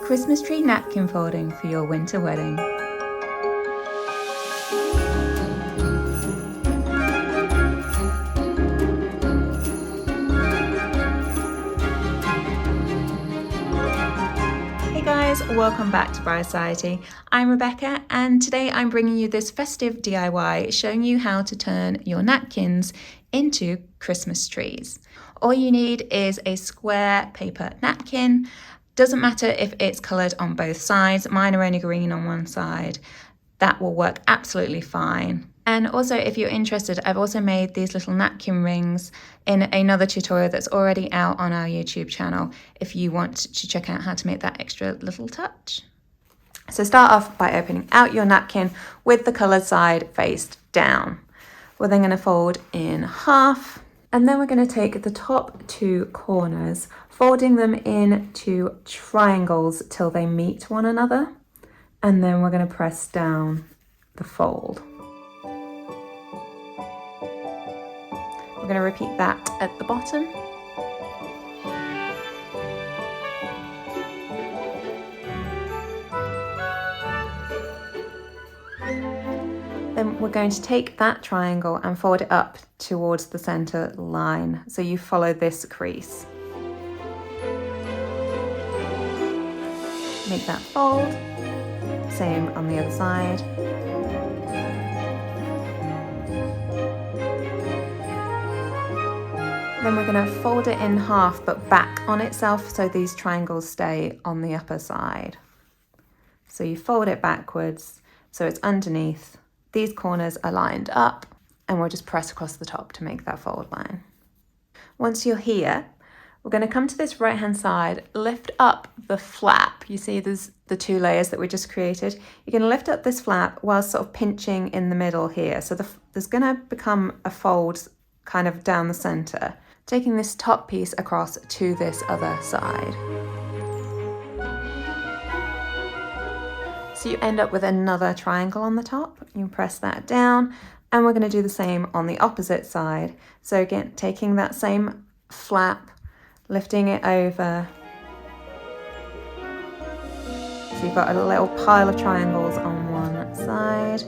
Christmas Tree Napkin Folding for your winter wedding. Hey guys, welcome back to Bride Society. I'm Rebecca and today I'm bringing you this festive DIY showing you how to turn your napkins into Christmas trees. All you need is a square paper napkin. Doesn't matter if it's coloured on both sides. Mine are only green on one side. That will work absolutely fine. And also, if you're interested, I've also made these little napkin rings in another tutorial that's already out on our YouTube channel if you want to check out how to make that extra little touch. So start off by opening out your napkin with the coloured side faced down. We're then going to fold in half, and then we're going to take the top two corners, folding them into triangles till they meet one another, and then we're going to press down the fold. We're going to repeat that at the bottom. Then we're going to take that triangle and fold it up towards the center line. So you follow this crease. Make that fold. Same on the other side. Then we're going to fold it in half but back on itself so these triangles stay on the upper side. So you fold it backwards so it's underneath. These corners are lined up and we'll just press across the top to make that fold line. Once you're here, we're going to come to this right hand side, lift up the flap. You see there's the two layers that we just created. You're going to lift up this flap while sort of pinching in the middle here. So there's going to become a fold kind of down the center. Taking this top piece across to this other side. So you end up with another triangle on the top. You press that down and we're going to do the same on the opposite side. So again, taking that same flap, lifting it over. So you've got a little pile of triangles on one side.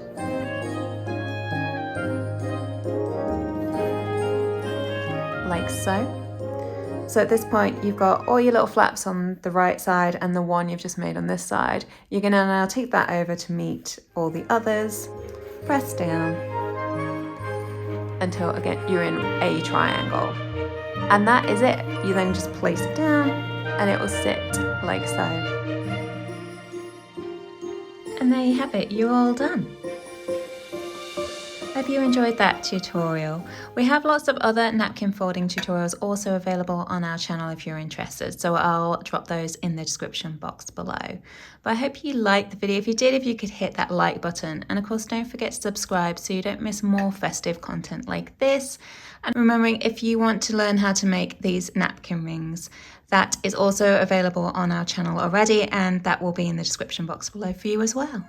Like so. So at this point you've got all your little flaps on the right side and the one you've just made on this side. You're going to now take that over to meet all the others. Press down until again you're in a triangle. And that is it. You then just place it down and it will sit like so. And there you have it, you're all done. Hope you enjoyed that tutorial. We have lots of other napkin folding tutorials also available on our channel if you're interested, so I'll drop those in the description box below. But I hope you liked the video. If you did, if you could hit that like button, and of course don't forget to subscribe so you don't miss more festive content like this. And remembering, if you want to learn how to make these napkin rings, that is also available on our channel already, and that will be in the description box below for you as well.